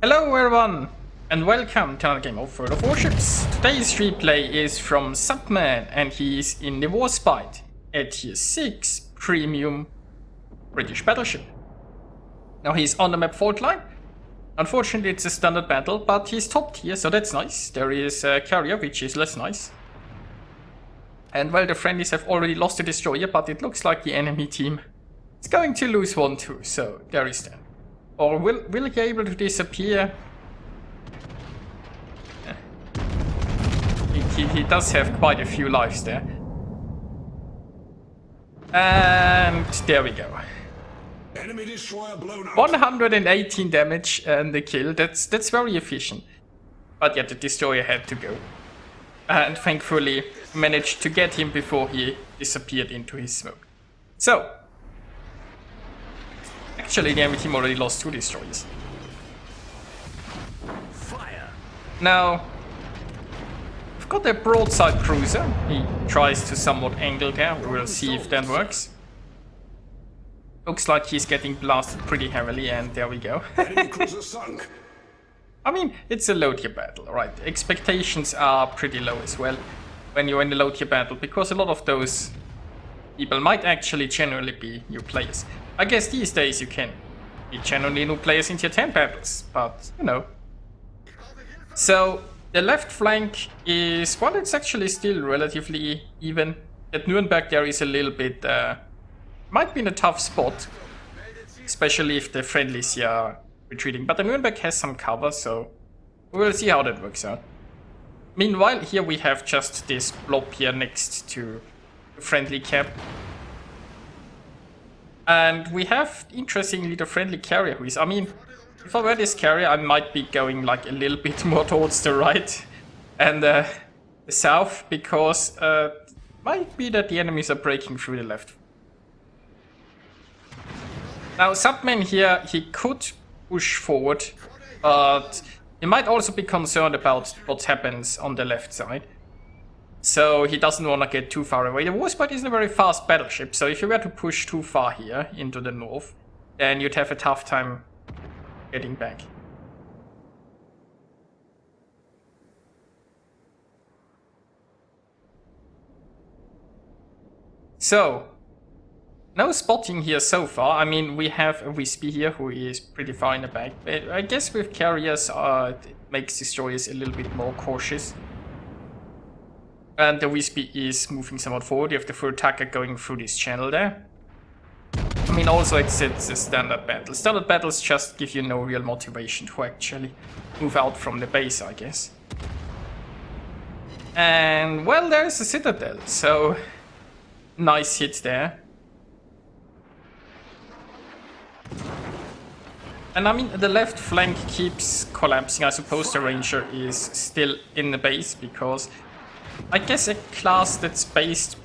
Hello everyone, and welcome to another game of World of Warships. Today's replay is from Subman, and he is in the Warspite, a tier 6 premium British battleship. Now he's on the map Fault Line. Unfortunately it's a standard battle, but he's top tier, so that's nice. There is a carrier, which is less nice. And well, the friendlies have already lost a destroyer, but it looks like the enemy team is going to lose one too, so there is that. Or will he be able to disappear? He does have quite a few lives there. And there we go. Enemy destroyer blown out. 118 damage and the kill. That's very efficient. But yet the destroyer had to go. And thankfully managed to get him before he disappeared into his smoke. So actually, the enemy team already lost 2 destroyers. Fire. Now, we've got a broadside cruiser. He tries to somewhat angle there. We will see if that works. Looks like he's getting blasted pretty heavily, and there we go. Enemy cruiser sunk. I mean, it's a low tier battle, right? Expectations are pretty low as well when you're in the low tier battle, because a lot of those people might actually genuinely be new players. I guess these days you can be genuinely new players in tier 10 battles, but you know. So the left flank is, well, it's actually still relatively even. At Nuremberg there is a little bit, might be in a tough spot, especially if the friendlies here are retreating. But the Nuremberg has some cover, so we will see how that works out. Meanwhile, here we have just this blob here next to the friendly cap. And we have, interestingly, the friendly carrier who is, I mean, if I were this carrier, I might be going like a little bit more towards the right and the south, because it might be that the enemies are breaking through the left. Now, Subman here, he could push forward, but he might also be concerned about what happens on the left side. So he doesn't want to get too far away. The Warspite isn't a very fast battleship, so if you were to push too far here into the north, then you'd have a tough time getting back. So, no spotting here so far. I mean, we have a Wispy here who is pretty far in the back. But I guess with carriers, it makes destroyers a little bit more cautious. And the Wispy is moving somewhat forward. You have the full attacker going through this channel there. I mean, also it's a standard battle. Standard battles just give you no real motivation to actually move out from the base, I guess. And, well, there's a citadel, so nice hit there. And I mean, the left flank keeps collapsing. I suppose the Ranger is still in the base, because I guess a class that's based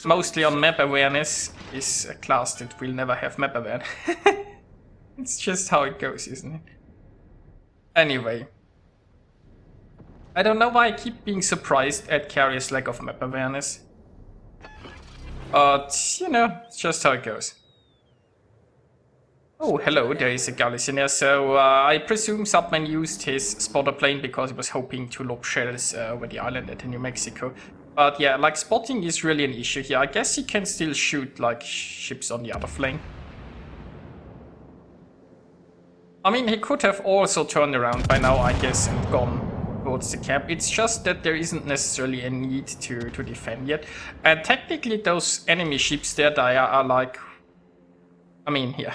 mostly on map awareness is a class that will never have map awareness. It's just how it goes, isn't it? Anyway. I don't know why I keep being surprised at carrier's lack of map awareness. But, you know, it's just how it goes. Oh, hello, there is a garrison here. So I presume Subman used his spotter plane because he was hoping to lob shells over the island at New Mexico. But yeah, like, spotting is really an issue here. I guess he can still shoot like ships on the other flank. I mean, he could have also turned around by now, I guess, and gone towards the cap. It's just that there isn't necessarily a need to defend yet. And technically those enemy ships there are like, I mean, yeah,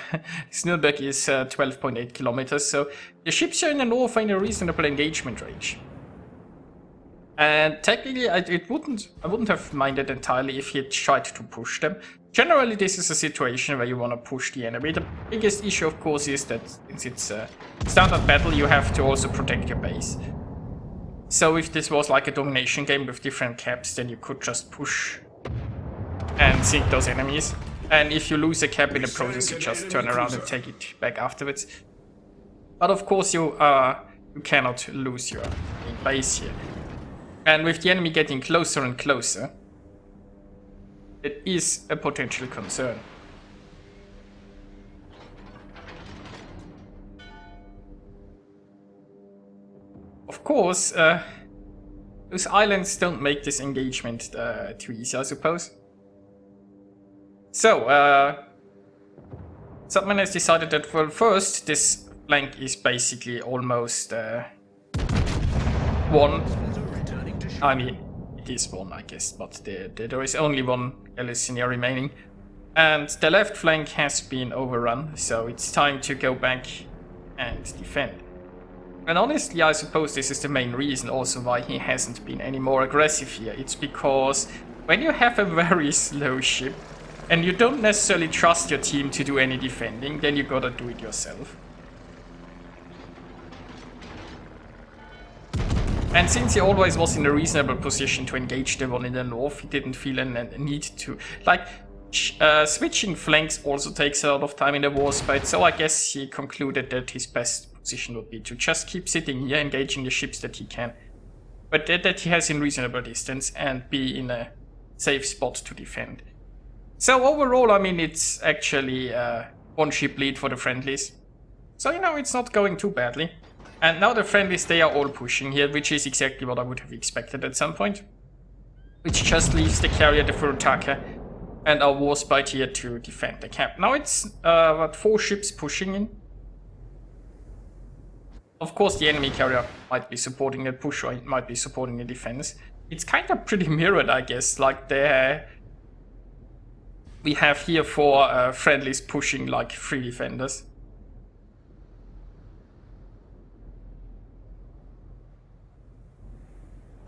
Nuremberg is 12.8 kilometers, so the ships are in the north are in a reasonable engagement range. And technically, I wouldn't have minded entirely if he had tried to push them. Generally, this is a situation where you want to push the enemy. The biggest issue, of course, is that since it's a standard battle, you have to also protect your base. So if this was like a domination game with different caps, then you could just push and sink those enemies. And if you lose a cap in the process, you just turn around and take it back afterwards. But of course you cannot lose your base here. And with the enemy getting closer and closer, it is a potential concern. course, those islands don't make this engagement too easy, I suppose. So, Subman has decided that, well, first, this flank is basically almost won. I mean, it is won, I guess, but there is only one Elysinia remaining. And the left flank has been overrun, so it's time to go back and defend. And honestly, I suppose this is the main reason also why he hasn't been any more aggressive here. It's because when you have a very slow ship and you don't necessarily trust your team to do any defending, then you gotta do it yourself. And since he always was in a reasonable position to engage the one in the north, he didn't feel a need to... Like, switching flanks also takes a lot of time in the Warspite, so I guess he concluded that his best position would be to just keep sitting here, engaging the ships that he can, but that he has in reasonable distance, and be in a safe spot to defend. So overall, I mean, it's actually one ship lead for the friendlies. So, you know, it's not going too badly. And now the friendlies, they are all pushing here, which is exactly what I would have expected at some point. Which just leaves the carrier, the Furutaka, and our Warspite here to defend the camp. Now it's, 4 ships pushing in. Of course, the enemy carrier might be supporting the push, or it might be supporting the defense. It's kind of pretty mirrored, I guess, like we have here 4 friendlies pushing like 3 defenders.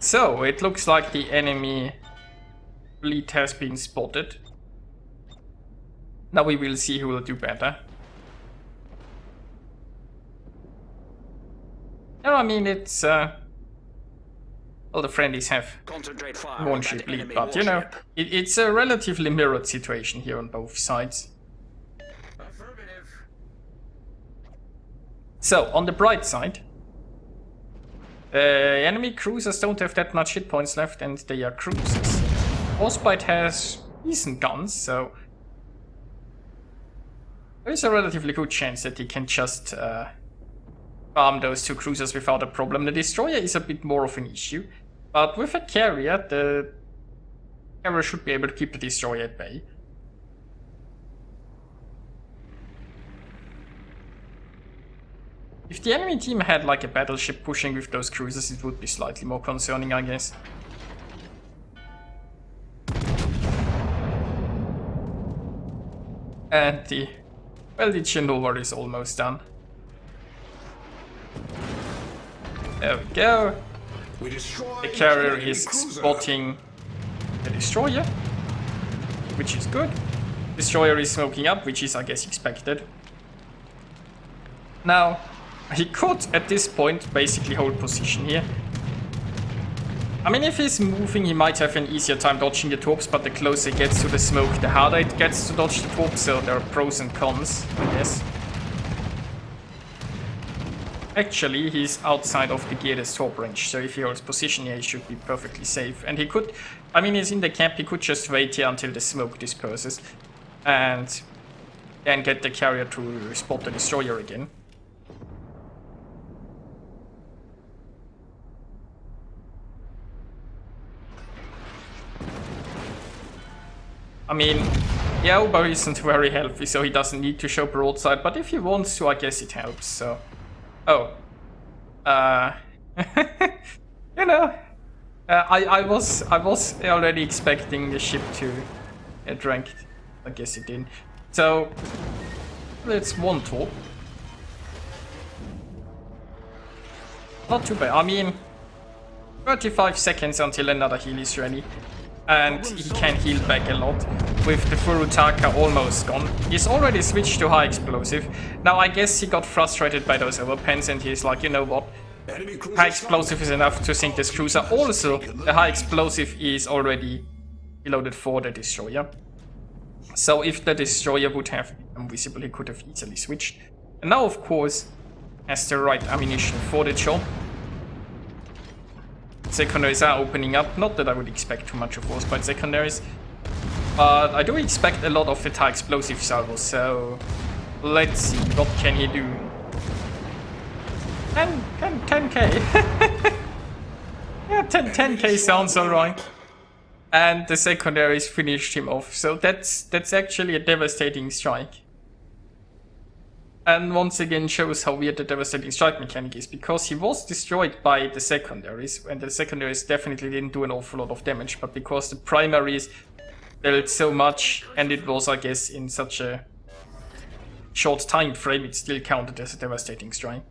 So, it looks like the enemy fleet has been spotted. Now we will see who will do better. No, I mean, it's, well, the friendlies have one ship lead, but, you know, it's a relatively mirrored situation here on both sides. So, on the bright side, enemy cruisers don't have that much hit points left, and they are cruisers. Warspite has decent guns, so there's a relatively good chance that he can just farm those 2 cruisers without a problem. The destroyer is a bit more of an issue, but with a carrier, the carrier should be able to keep the destroyer at bay. If the enemy team had like a battleship pushing with those cruisers, it would be slightly more concerning, I guess. And the Genova is almost done. There we go. The carrier is spotting the destroyer, which is good. Destroyer is smoking up, which is, I guess, expected. Now, he could, at this point, basically hold position here. I mean, if he's moving, he might have an easier time dodging the torps, but the closer he gets to the smoke, the harder it gets to dodge the torps, so there are pros and cons, I guess. Actually, he's outside of the Gear's torp range, so if he holds position here, he should be perfectly safe. And he could, I mean, he's in the camp, he could just wait here until the smoke disperses, and then get the carrier to spot the destroyer again. I mean, Yaoba isn't very healthy, so he doesn't need to show broadside, but if he wants to, I guess it helps, so... Oh. You know, I was already expecting the ship to get ranked. I guess it didn't. So, let's one torp. Not too bad. I mean, 35 seconds until another heal is ready. And he can heal back a lot, with the Furutaka almost gone. He's already switched to high explosive. Now I guess he got frustrated by those overpens and he's like, you know what, high explosive is enough to sink this cruiser. Also, the high explosive is already reloaded for the destroyer. So if the destroyer would have become visible, he could have easily switched. And now, of course, has the right ammunition for the job. Secondaries are opening up. Not that I would expect too much of Warspite secondaries, but I do expect a lot of the high explosive salvos, so let's see, what can he do? 10k. Yeah, 10k sounds alright. And the secondaries finished him off, so that's actually a devastating strike. And once again shows how weird the devastating strike mechanic is, because he was destroyed by the secondaries, and the secondaries definitely didn't do an awful lot of damage, but because the primaries dealt so much, and it was, I guess, in such a short time frame, it still counted as a devastating strike.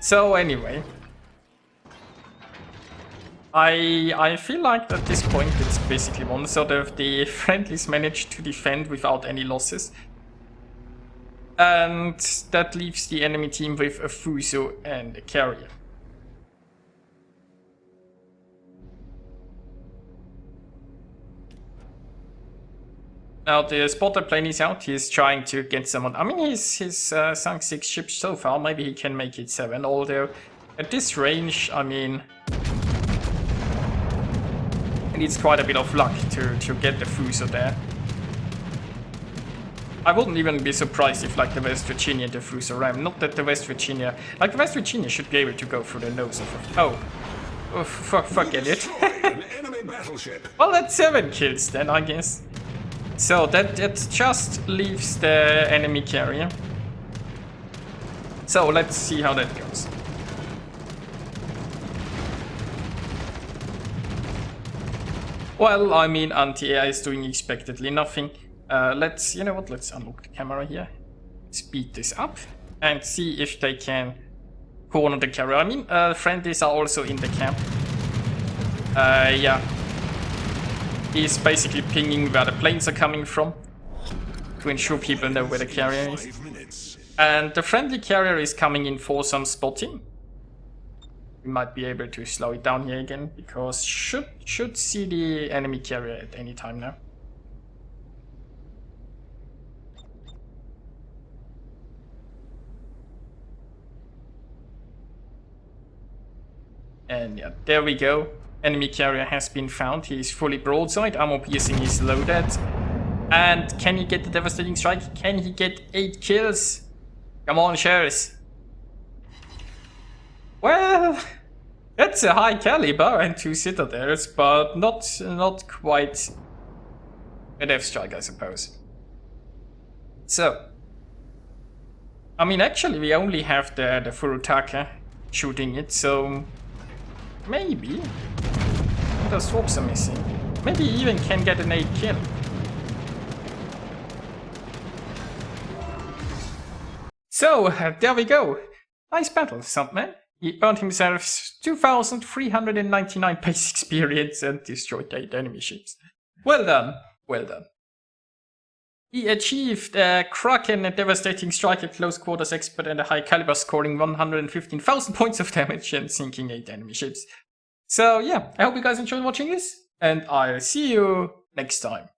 So anyway, I feel like at this point it's basically won. So the friendlies managed to defend without any losses. And that leaves the enemy team with a Fuso and a carrier. Now the spotter plane is out, he's trying to get someone. I mean, he's sunk 6 ships so far, maybe he can make it 7, although at this range, I mean, he needs quite a bit of luck to get the Fuso there. I wouldn't even be surprised if, like, the West Virginia and the Fuso ram. Not that the West Virginia... Like, the West Virginia should be able to go through the nose of a... Oh, forget it. An enemy battleship. Well, that's 7 kills then, I guess. So, that just leaves the enemy carrier. So, let's see how that goes. Well, I mean, anti-AI is doing expectedly nothing. Let's, you know what, let's unlock the camera here. Speed this up and see if they can corner the carrier. I mean, friendlies are also in the camp. Yeah. He's basically pinging where the planes are coming from to ensure people know where the carrier is. And the friendly carrier is coming in for some spotting. We might be able to slow it down here again, because should see the enemy carrier at any time now. And yeah, there we go. Enemy carrier has been found. He is fully broadside. Armor piercing is loaded. And can he get the devastating strike? Can he get 8 kills? Come on, Shares. Well, that's a high caliber and 2 citadels, but not quite a death strike, I suppose. So, I mean, actually, we only have the Furutaka shooting it, so maybe the swaps are missing. Maybe he even can get an 8 kill. So, there we go. Nice battle, Sandman. He earned himself 2,399 base experience and destroyed 8 enemy ships. Well done, well done. He achieved a Kraken, a devastating strike at close quarters expert and a high caliber, scoring 115,000 points of damage and sinking 8 enemy ships. So yeah, I hope you guys enjoyed watching this, and I'll see you next time.